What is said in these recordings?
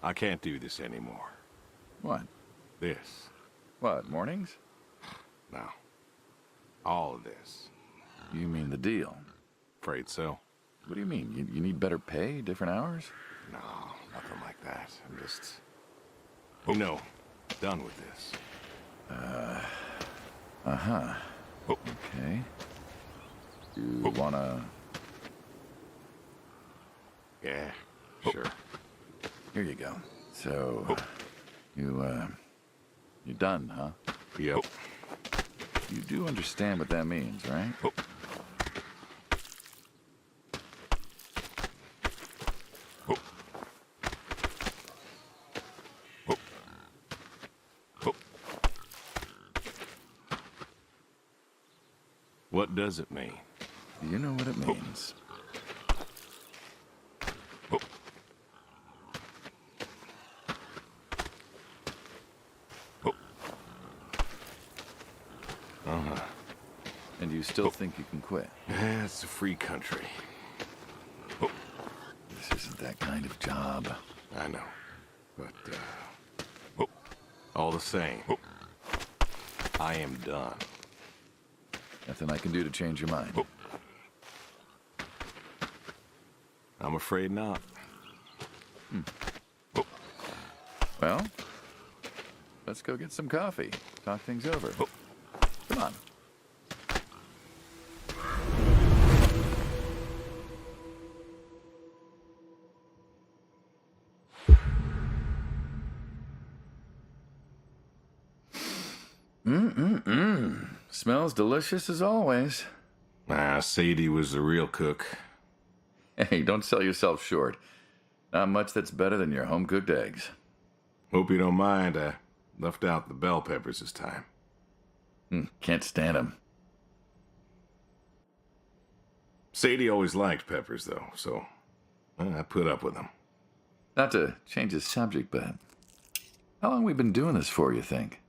I can't do this anymore. What? This. What, mornings? No. All of this. You mean the deal? Afraid so. What do you mean? You need better pay, different hours? No, nothing like that. I'm just... Oh, no. Done with this. Uh-huh. Oh. Okay. You wanna... Yeah, sure. Here you go. So, you're done, huh? Yep. You do understand what that means, right? Oh. Oh. Oh. Oh. What does it mean? Do you know what it means? Oh. Oh. Uh-huh. And you still think you can quit? Yeah, it's a free country. Oh. This isn't that kind of job. I know. But, oh. All the same, I am done. Nothing I can do to change your mind. Oh. I'm afraid not. Oh. Well, let's go get some coffee. Talk things over. Oh. Come on. Smells delicious as always. Sadie was the real cook. Hey, don't sell yourself short. Not much that's better than your home-cooked eggs. Hope you don't mind, I left out the bell peppers this time. Can't stand them. Sadie always liked peppers, though, so I put up with them. Not to change the subject, but how long we been doing this for, you think?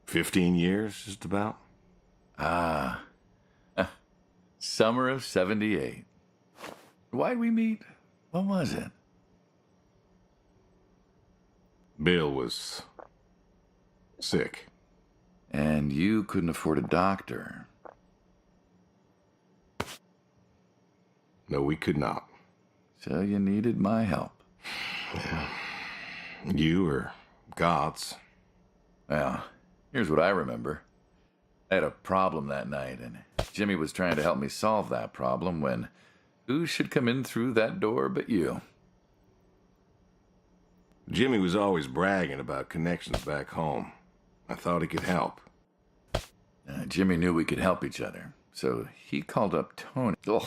15 years, just about. Summer of 78. Why'd we meet? What was it? Bill was sick. And you couldn't afford a doctor. No, we could not. So you needed my help. You or God's. Well, here's what I remember. I had a problem that night, and Jimmy was trying to help me solve that problem when who should come in through that door but you? Jimmy was always bragging about connections back home. I thought he could help. Jimmy knew we could help each other, so he called up Tony. Ugh.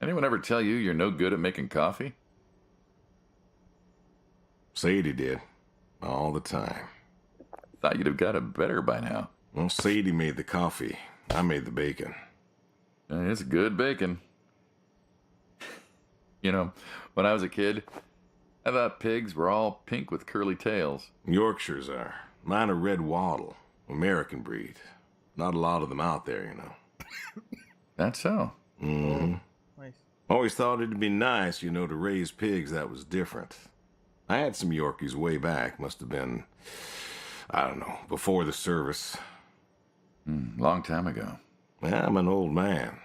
Anyone ever tell you you're no good at making coffee? Sadie did. All the time. Thought you'd have got it better by now. Well, Sadie made the coffee. I made the bacon. It's good bacon. You know, when I was a kid, I thought pigs were all pink with curly tails. Yorkshires are. Mine are red wattle. American breed. Not a lot of them out there, you know. That's so. Mm-hmm. Nice. Always thought it'd be nice, you know, to raise pigs that was different. I had some Yorkies way back. Must have been, I don't know, before the service. Long time ago. I'm an old man.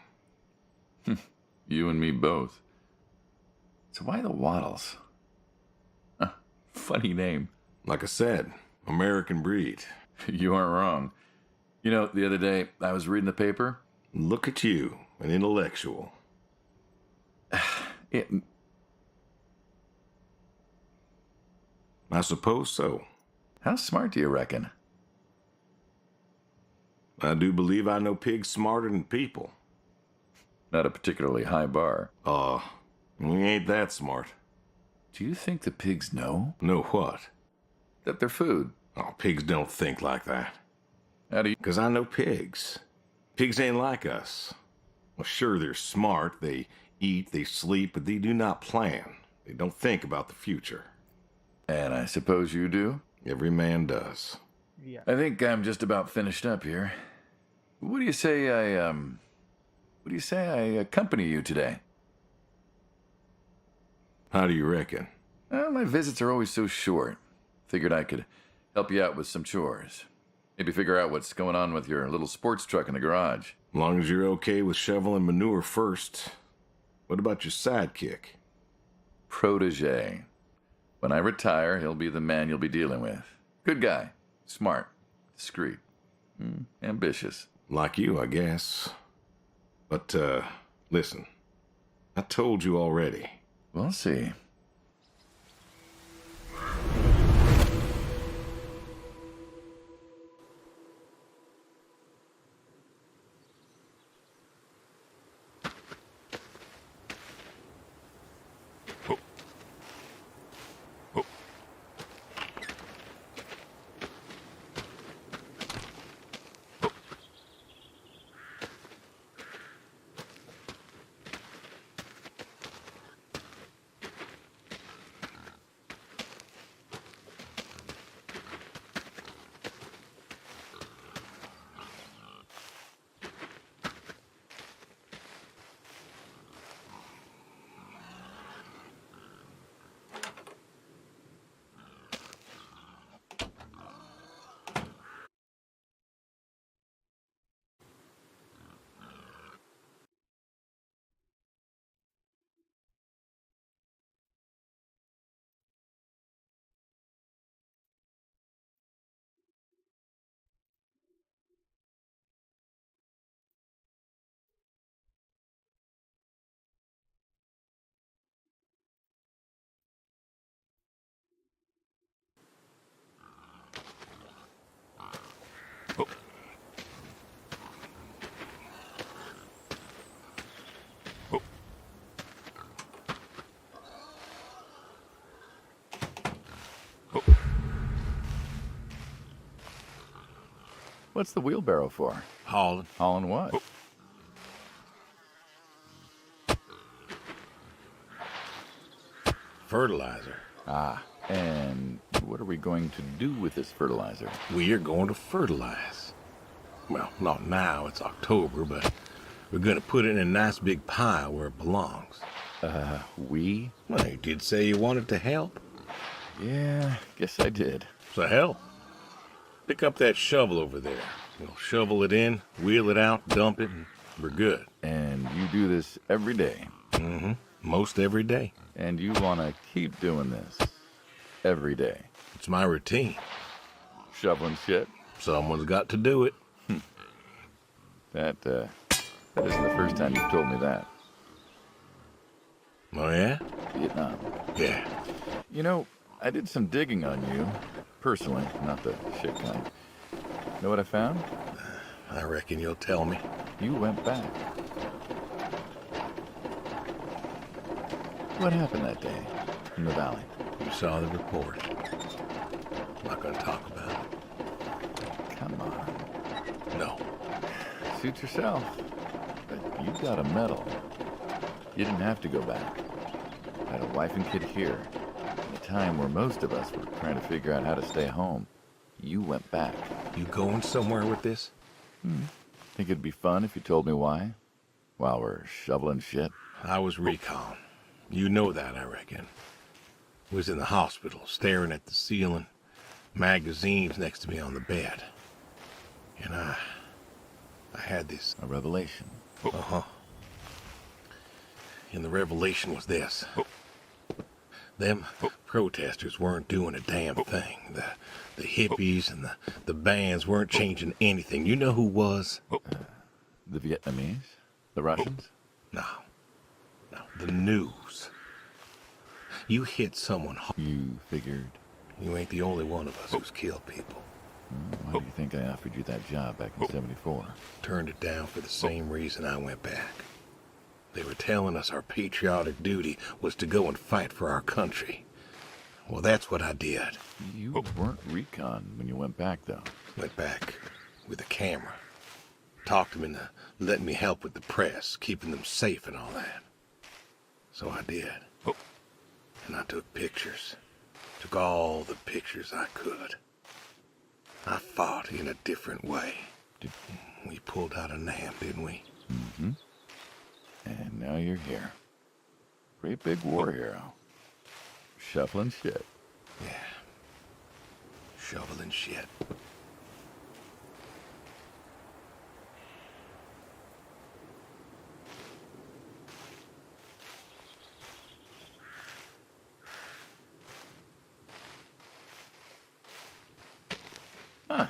You and me both. So why the Waddles? Funny name. Like I said, American breed. You aren't wrong. You know, the other day, I was reading the paper. Look at you, an intellectual. I suppose so. How smart do you reckon? I do believe I know pigs smarter than people. Not a particularly high bar. We ain't that smart. Do you think the pigs know? Know what? That they're food. Oh, pigs don't think like that. How do you... 'Cause I know pigs. Pigs ain't like us. Well, sure, they're smart. They eat, they sleep, but they do not plan. They don't think about the future. And I suppose you do? Every man does. Yeah. I think I'm just about finished up here. What do you say I accompany you today? How do you reckon? Well, my visits are always so short. Figured I could help you out with some chores. Maybe figure out what's going on with your little sports truck in the garage. As long as you're okay with shoveling manure first. What about your sidekick? Protege. When I retire, he'll be the man you'll be dealing with. Good guy. Smart. Discreet. Ambitious. Like you, I guess. But, listen. I told you already. We'll see. What's the wheelbarrow for? Hauling. Hauling what? Fertilizer. And what are we going to do with this fertilizer? We are going to fertilize. Well, not now, it's October, but we're going to put it in a nice big pile where it belongs. We? Well, you did say you wanted to help. Yeah, guess I did. So help. Pick up that shovel over there. We'll shovel it in, wheel it out, dump it, and we're good. And you do this every day? Mm-hmm. Most every day. And you want to keep doing this every day? It's my routine. Shoveling shit? Someone's got to do it. That isn't the first time you've told me that. Oh, yeah? Vietnam. Yeah. You know, I did some digging on you. Personally, not the shit kind. Know what I found? I reckon you'll tell me. You went back. What happened that day in the valley? You saw the report. I'm not going to talk about it. Come on. No. Suit yourself. But you got a medal. You didn't have to go back. I had a wife and kid here. At a time where most of us were trying to figure out how to stay home. You went back. You going somewhere with this? Think it'd be fun if you told me why? While we're shoveling shit? I was recon. You know that, I reckon. Was in the hospital, staring at the ceiling, magazines next to me on the bed. And I had this... A revelation. Uh-huh. And the revelation was this. Them protesters weren't doing a damn thing. The hippies and the bands weren't changing anything. You know who was? The Vietnamese? The Russians? No. The news. You hit someone hard. You figured... You ain't the only one of us who's killed people. Why do you think I offered you that job back in '74? Turned it down for the same reason I went back. They were telling us our patriotic duty was to go and fight for our country. Well, that's what I did. You weren't recon when you went back, though. Went back with a camera. Talked them into letting me help with the press, keeping them safe and all that. So I did. And I took pictures. Took all the pictures I could. I fought in a different way. We pulled out a Nam, didn't we? Mm-hmm. And now you're here. Great big war hero. Shuffling shit. Yeah. Shoveling shit. Huh.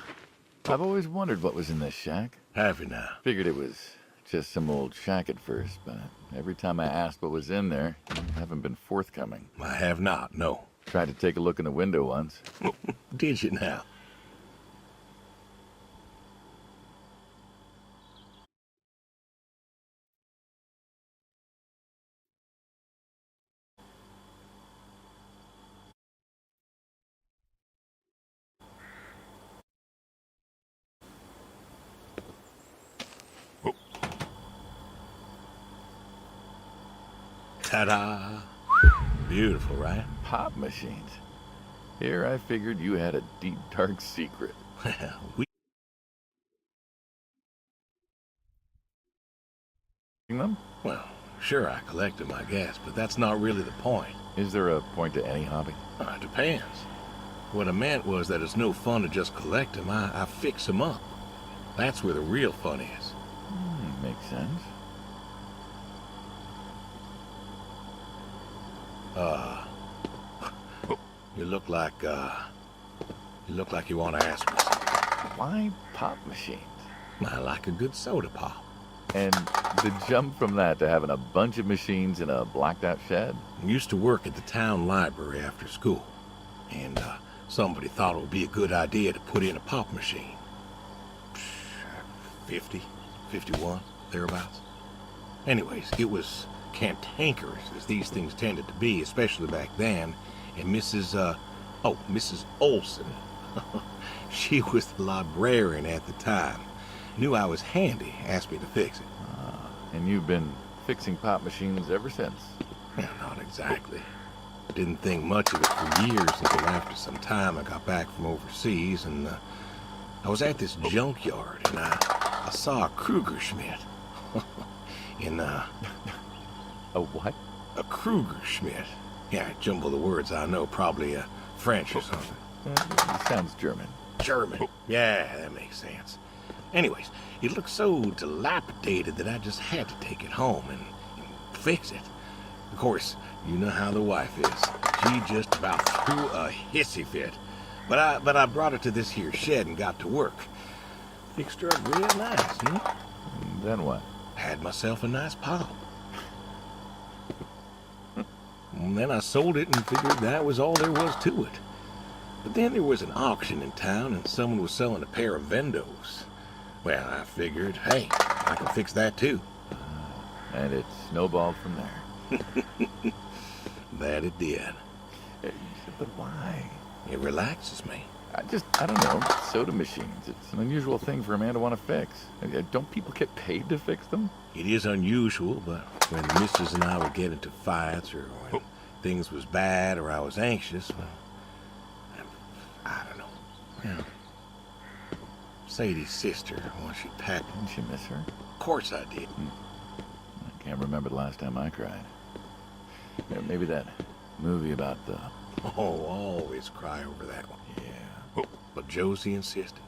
I've always wondered what was in this shack. Have you now? Figured it was just some old shack at first, but every time I asked what was in there, you haven't been forthcoming. I have not, no. Tried to take a look in the window once. Did you now? Ta-da! Beautiful, right? Pop machines. Here I figured you had a deep, dark secret. we Them? Well, sure, I collect them, I guess, but that's not really the point. Is there a point to any hobby? It depends. What I meant was that it's no fun to just collect them. I fix them up. That's where the real fun is. Makes sense. You look like you want to ask me something. Why pop machines? I like a good soda pop. And the jump from that to having a bunch of machines in a blacked-out shed? I used to work at the town library after school, and somebody thought it would be a good idea to put in a pop machine. 50, 51, thereolabouts. Anyways, it was cantankerous, as these things tended to be, especially back then, and Mrs. Olson, she was the librarian at the time, knew I was handy, asked me to fix it. And you've been fixing pop machines ever since? Yeah, not exactly. Didn't think much of it for years until after some time I got back from overseas, and I was at this junkyard, and I saw a Kruger Schmidt. A what? A Kruger Schmidt. Yeah, I jumble the words, I know, probably French or something. Sounds German. German. Yeah, that makes sense. Anyways, it looked so dilapidated that I just had to take it home and fix it. Of course, you know how the wife is. She just about threw a hissy fit. But I brought it to this here shed and got to work. Fixed her up real nice, Then what? Had myself a nice pop. And then I sold it and figured that was all there was to it. But then there was an auction in town and someone was selling a pair of Vendos. Well, I figured, hey, I can fix that too. And it snowballed from there. That it did. But why? It relaxes me. I don't know, soda machines. It's an unusual thing for a man to want to fix. Don't people get paid to fix them? It is unusual, but when the missus and I would get into fights or when things was bad or I was anxious, well, I don't know. Yeah. Sadie's sister, once she packed. Didn't you miss her? Of course I did. I can't remember the last time I cried. Maybe that movie about the... Oh, always cry over that one. Yeah. But Josie insisted.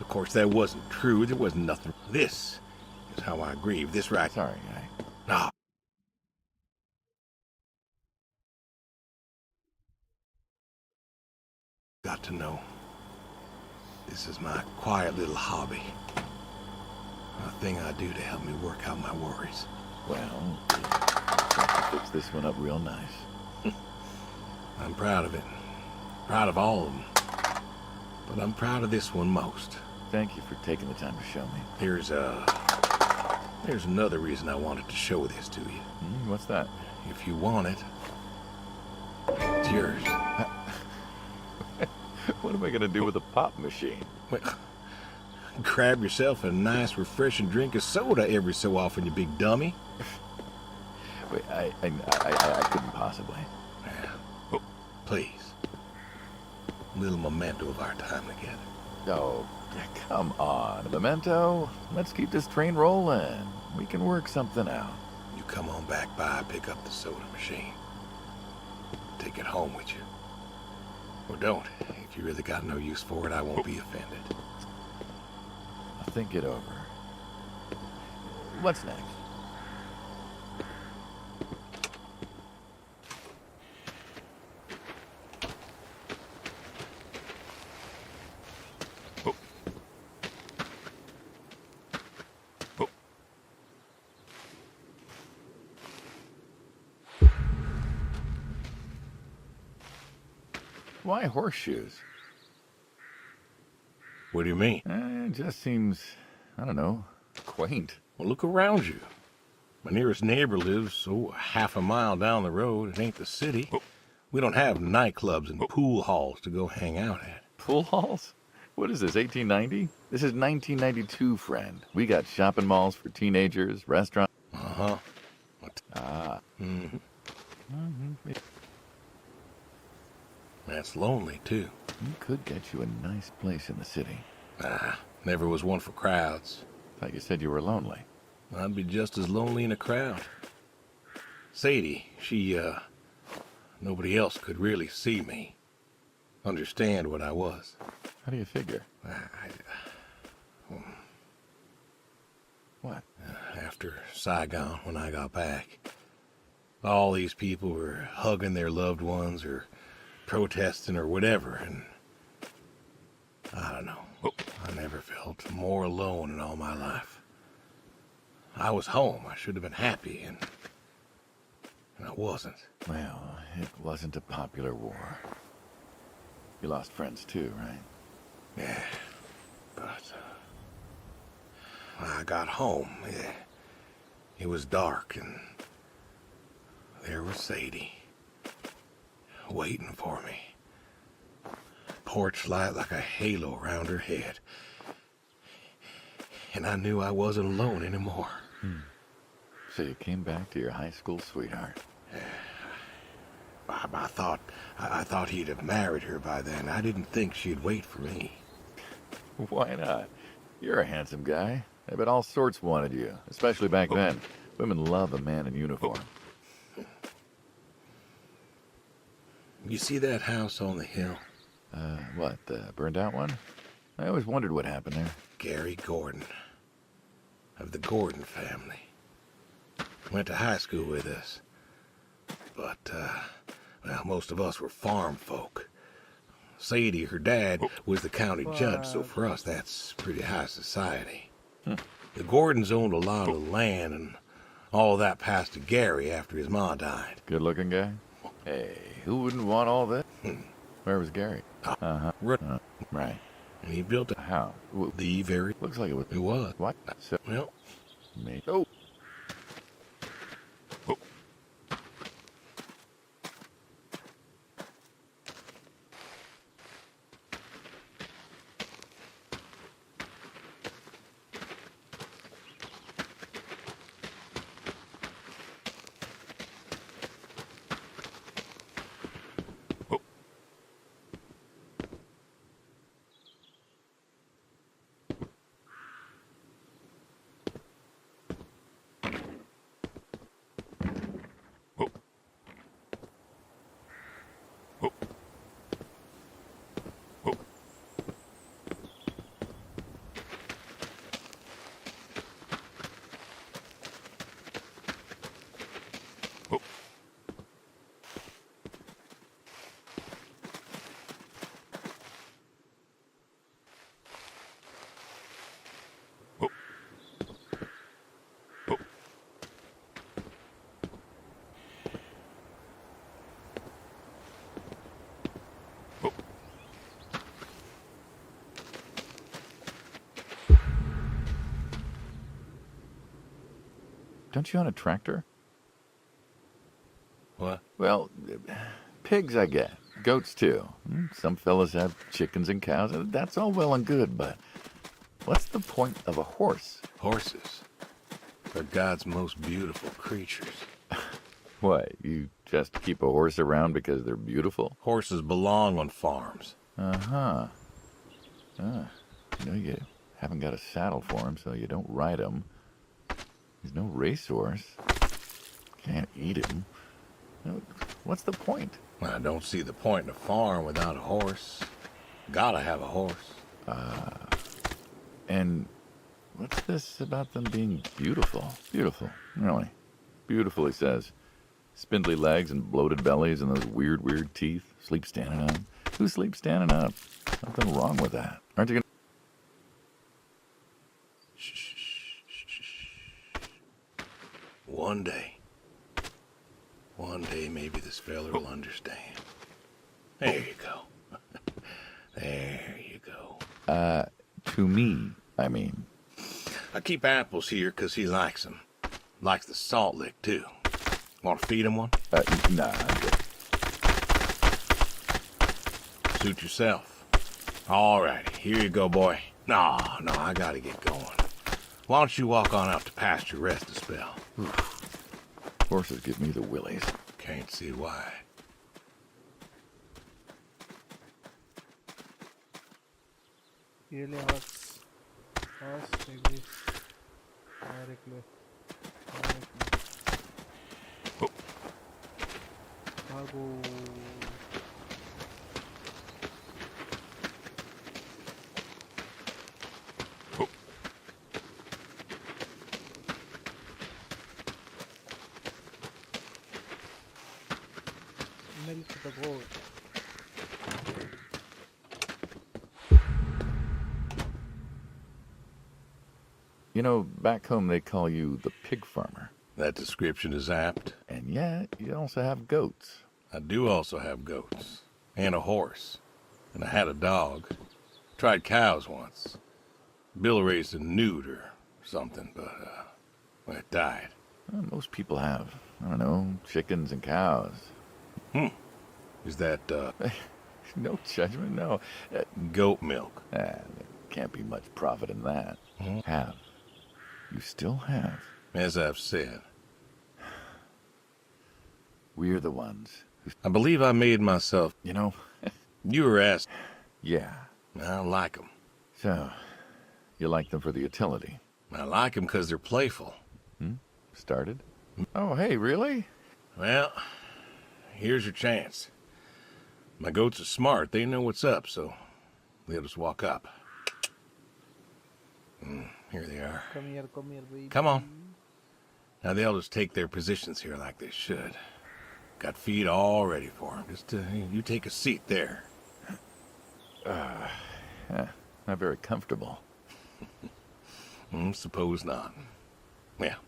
Of course, that wasn't true. There wasn't nothing. This is how I grieve. This right. Sorry, guy. No. Got to know. This is my quiet little hobby. A thing I do to help me work out my worries. Well, I fix this one up real nice. I'm proud of it. Proud of all of them. But I'm proud of this one most. Thank you for taking the time to show me. There's another reason I wanted to show this to you. What's that? If you want it, it's yours. What am I going to do with a pop machine? Well, grab yourself a nice, refreshing drink of soda every so often, you big dummy. Wait, I couldn't possibly. Yeah. Please. A little memento of our time together. Oh, come on, Memento. Let's keep this train rolling. We can work something out. You come on back by, pick up the soda machine. take it home with you. Or don't. If you really got no use for it, I won't be offended. I'll think it over. What's next? Why horseshoes? What do you mean? It just seems, I don't know, quaint. Well, look around you. My nearest neighbor lives, half a mile down the road. It ain't the city. We don't have nightclubs and pool halls to go hang out at. Pool halls? What is this, 1890? This is 1992, friend. We got shopping malls for teenagers, restaurants. Uh-huh. Mm-hmm. That's lonely, too. We could get you a nice place in the city. Never was one for crowds. Thought you said you were lonely. I'd be just as lonely in a crowd. Sadie, nobody else could really see me, understand what I was. How do you figure? What? After Saigon, when I got back, all these people were hugging their loved ones or protesting or whatever, and I don't know. I never felt more alone in all my life. I was home. I should have been happy, and I wasn't. Well, it wasn't a popular war. You lost friends too, right? Yeah, but when I got home, it was dark, and there was Sadie waiting for me. Porch light like a halo around her head. And I knew I wasn't alone anymore. So you came back to your high school sweetheart. I thought he'd have married her by then. I didn't think she'd wait for me. Why not? You're a handsome guy. I bet all sorts wanted you, especially back then. Women love a man in uniform. You see that house on the hill? What, the burned out one? I always wondered what happened there. Gary Gordon, of the Gordon family. Went to high school with us. But, most of us were farm folk. Sadie, her dad, was the county judge, so for us that's pretty high society. The Gordons owned a lot of land, and all that passed to Gary after his ma died. Good-looking guy? Hey, who wouldn't want all that? Where was Gary? Right. And he built a house. The very... Looks like it was... It was. What? So, Well... Me. Oh! Don't you own a tractor? What? Well, pigs I get. Goats too. Some fellas have chickens and cows. That's all well and good, but what's the point of a horse? Horses. They're God's most beautiful creatures. What, you just keep a horse around because they're beautiful? Horses belong on farms. Uh-huh. You haven't got a saddle for him, so you don't ride him. He's no racehorse. Can't eat him. What's the point? I don't see the point in a farm without a horse. Gotta have a horse. And what's this about them being beautiful? Beautiful, really. Beautiful, he says. Spindly legs and bloated bellies and those weird teeth. Sleep standing up. Who sleeps standing up? Something wrong with that. Aren't you gonna... One day maybe this fella will understand. There you go. There you go. To me, I mean. I keep apples here 'cause he likes them. Likes the salt lick, too. Want to feed him one? Nah, I'm good. Suit yourself. All right, here you go, boy. No, I gotta get going. Why don't you walk on out to pasture, rest a spell? Horses give me the willies. Can't see why. Really horse like this. Directly. Cargo. Milk the goat. You know, back home they call you the pig farmer. That description is apt. And yet, you also have goats. I do also have goats. And a horse. And I had a dog. Tried cows once. Bill raised a newt or something, but, well, it died. Well, most people have, I don't know, chickens and cows. Is that, No judgment, no. goat milk? There can't be much profit in that. Have. You still have. As I've said. We're the ones who... I believe I made myself... You know? You were asked. Yeah. I like them. So, you like them for the utility? I like them because they're playful. Started? Oh, hey, really? Well, here's your chance. My goats are smart. They know what's up, so they'll just walk up. Here they are. Come here, baby. Come on. Now they'll just take their positions here like they should. Got feed all ready for them. Just you take a seat there. Not very comfortable. Suppose not. Well,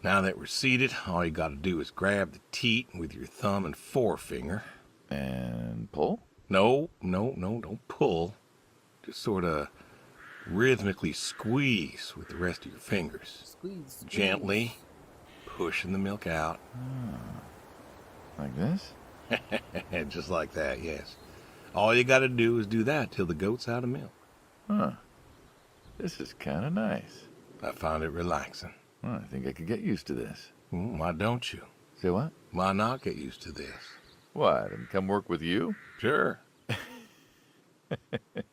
now that we're seated, all you gotta do is grab the teat with your thumb and forefinger. And pull? No, don't pull. Just sort of rhythmically squeeze with the rest of your fingers. Squeeze. Gently pushing the milk out. Like this? Just like that, yes. All you gotta do is do that till the goat's out of milk. Huh. This is kind of nice. I found it relaxing. Well, I think I could get used to this. Why don't you? Say what? Why not get used to this? What, and come work with you? Sure.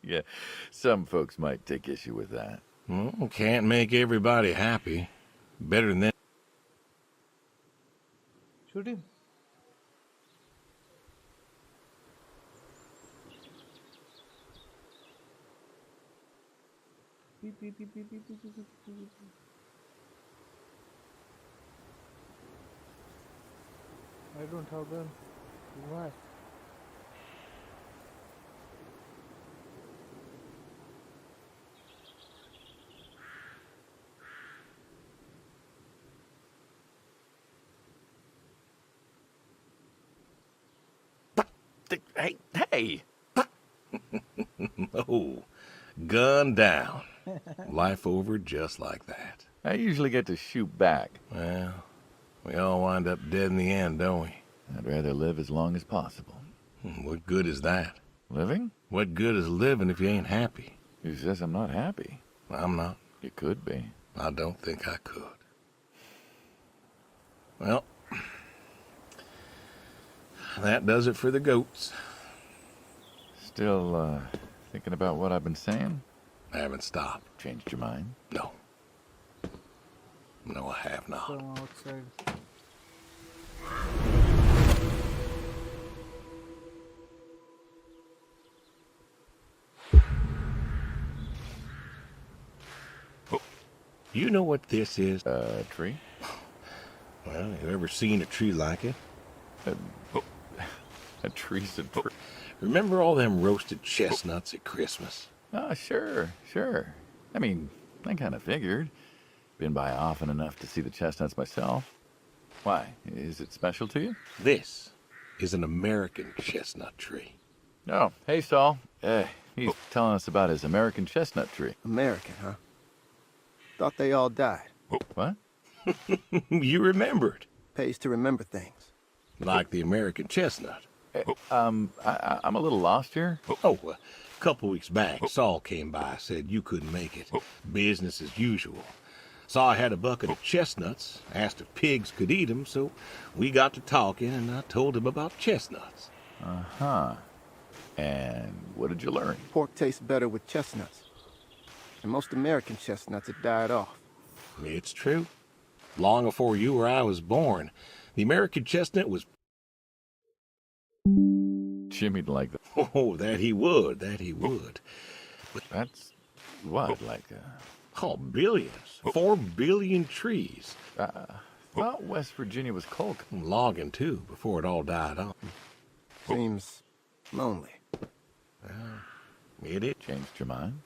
Yeah, some folks might take issue with that. Can't make everybody happy. Better than that. Shoot him. Beep, beep, beep, beep, beep, beep, beep, beep, beep. I don't have gun. Why? Hey! Oh, gun down. Life over just like that. I usually get to shoot back. Well, we all wind up dead in the end, don't we? I'd rather live as long as possible. What good is that? Living? What good is living if you ain't happy? Who says I'm not happy? I'm not. You could be. I don't think I could. Well, that does it for the goats. Still, thinking about what I've been saying? I haven't stopped. Changed your mind? No. No, I have not. From outside. You know what this is? Tree? Well, you ever seen a tree like it? A tree's a tree. Remember all them roasted chestnuts at Christmas? Oh, sure. I mean, I kind of figured. Been by often enough to see the chestnuts myself. Why? Is it special to you? This is an American chestnut tree. Oh, hey, Saul. He's telling us about his American chestnut tree. American, huh? Thought they all died. What? You remembered. Pays to remember things. Like the American chestnut. I'm a little lost here. Oh, a couple weeks back, Saul came by, said you couldn't make it. Business as usual. Saw I had a bucket of chestnuts, asked if pigs could eat them, so we got to talking, and I told him about chestnuts. Uh-huh. And what did you learn? Pork tastes better with chestnuts. And most American chestnuts have died off. It's true. Long before you or I was born, the American chestnut was... Jimmy'd like that. Oh, that he would. But That's what, like, oh, billions. 4 billion trees. thought West Virginia was coal. Logging, too, before it all died off. Seems lonely. It is. Changed your mind?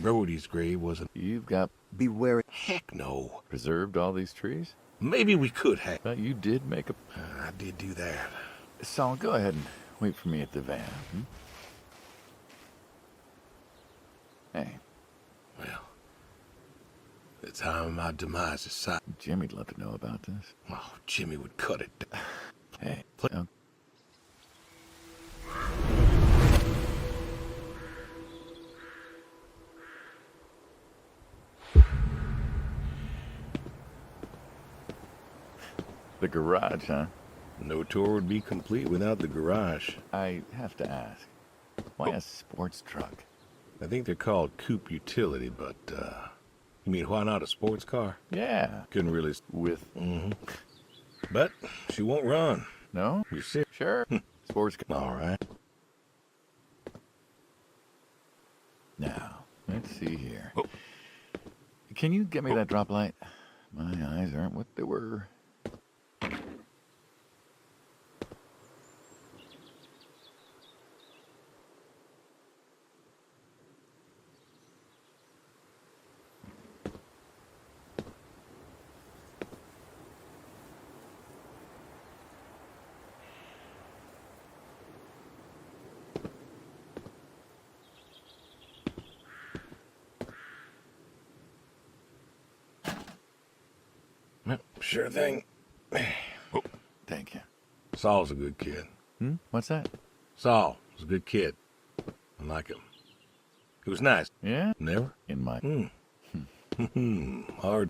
Brody's grave wasn't... You've got Be wary. Heck no. preserved all these trees? Maybe we could have. Thought you did make a... I did do that. Saul, go ahead and wait for me at the van. Hey, Well, the time of my demise is sight. Jimmy'd love to know about this. Oh, Jimmy would cut it down. Hey, the garage, huh? No tour would be complete without the garage. I have to ask, why a sports truck? I think they're called coupe utility, but, you mean why not a sports car? Yeah, Couldn't really... with... But she won't run. No? You see? Sure. Sports car. All right. Now, let's see here. Can you get me that drop light? My eyes aren't what they were. Well, sure thing. Thank you. Saul's a good kid. What's that? Saul was a good kid. I like him. He was nice. Yeah? Never? In my... Hard.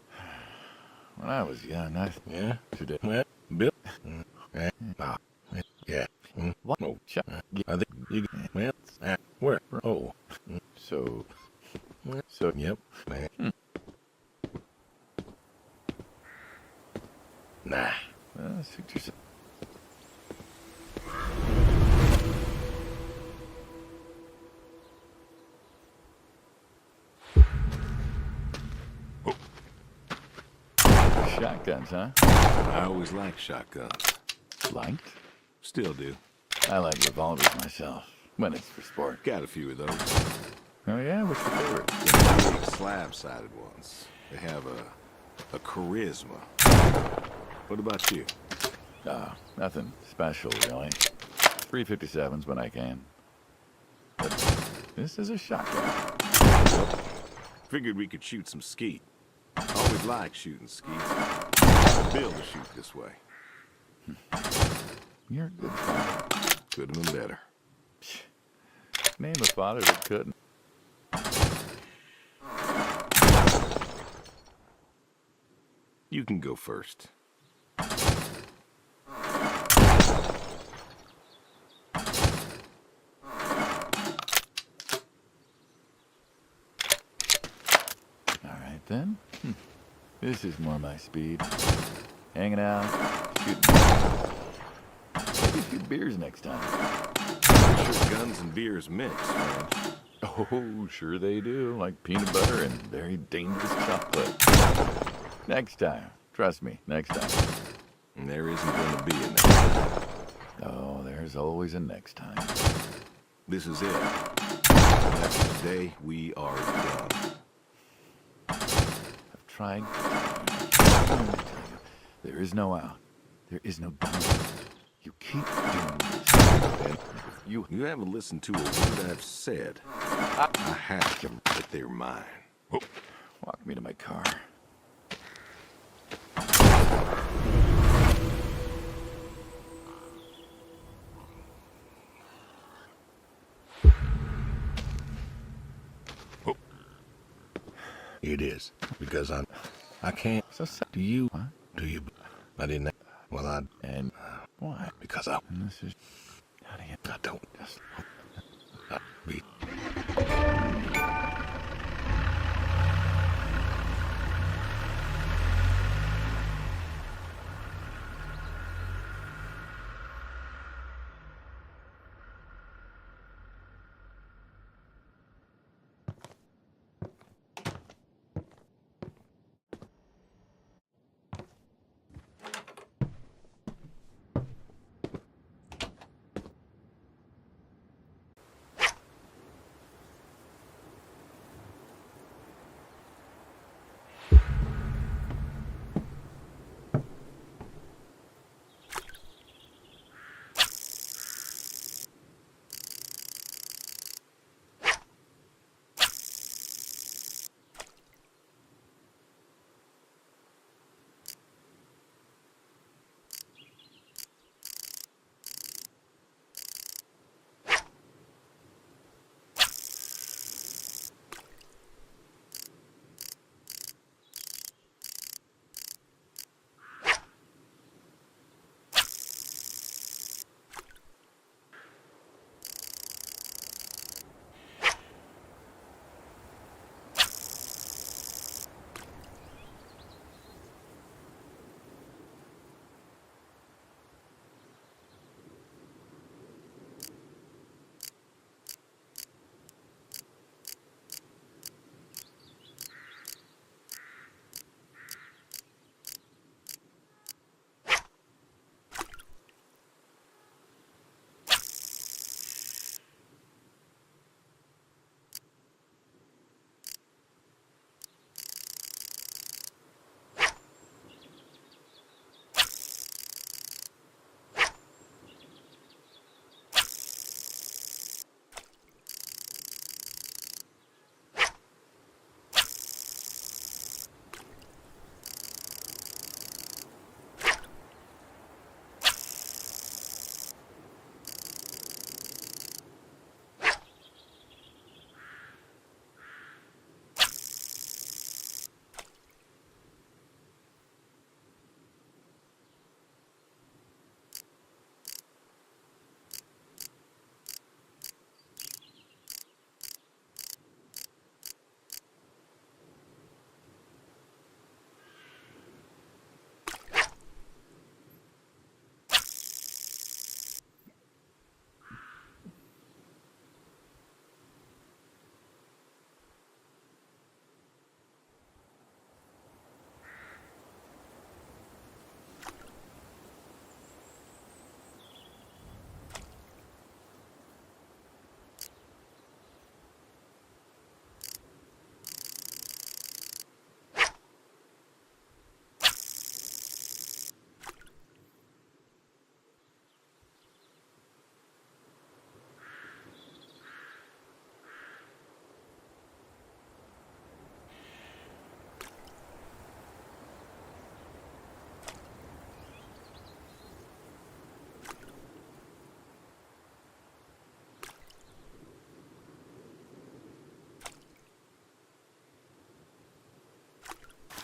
When I was young, Yeah? today... Well, Bill? Yeah. What? Oh, Shut... I think you... Well, where? Oh. So... Yep. Nah. suit yourself. Shotguns, huh? I always liked shotguns. Liked? Still do. I like revolvers myself, when it's for sport. Got a few of those. Oh yeah? What's your favorite? Big slab-sided ones. They have a charisma. What about you? Nothing special, really. 357s when I can. But this is a shotgun. Figured we could shoot some skeet. Always liked shooting skeet. Built to shoot this way. You're a good father. Could have been better. Name a father that couldn't. You can go first. Alright then. This is more my speed. Hanging out, shooting. Maybe a few beers next time. Sure guns and beers mix, friend. Oh, Oh, sure they do. Like peanut butter and very dangerous chocolate. Next time. Trust me, next time. And there isn't going to be a next time. Oh, there's always a next time. This is it. That's the day we are done. I've tried to tell you. There is no out. There is no done. You keep doing this. And if you haven't listened to a word I've said. I have them, but they're mine. walk me to my car. It is, because I can't. So, Do you? what? Do you? I didn't. Well, And why? because And this is... How do you... I don't. Just... Be.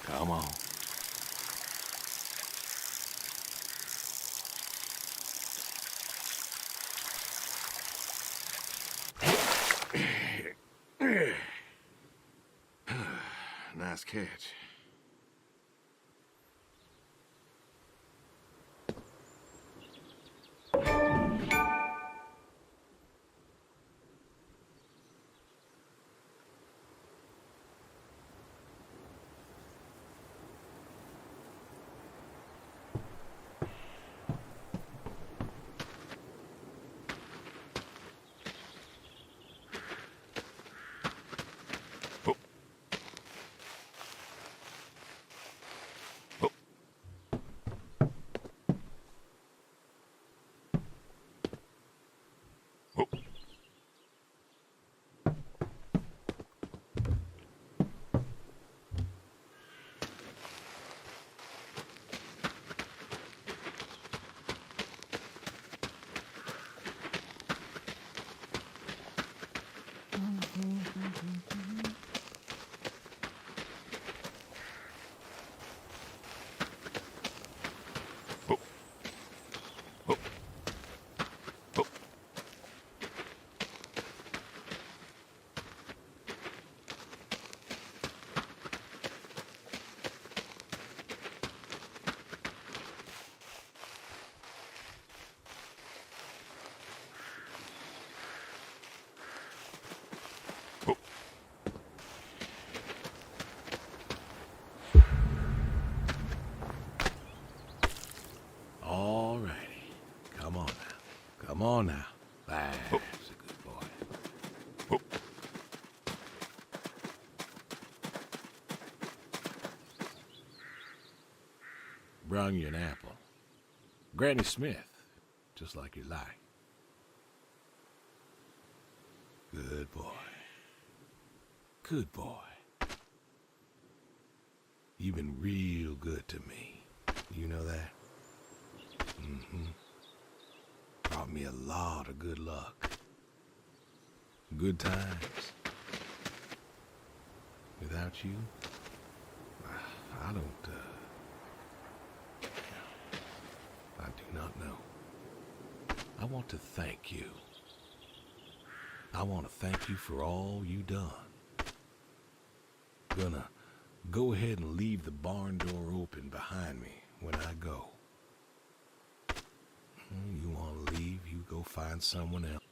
Come on. Nice catch. Come on now. That's a good boy. Brung you an apple. Granny Smith, just like you like. Good boy. Good boy. You've been real good to me. You know that? Mm-hmm. Brought me a lot of good luck. Good times. Without you, I don't, I do not know. I want to thank you. I want to thank you for all you done. Gonna go ahead and leave the barn door open behind me when I go. You want to leave, you go find someone else.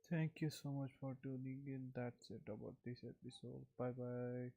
Thank you so much for tuning in. That's it about this episode. Bye bye.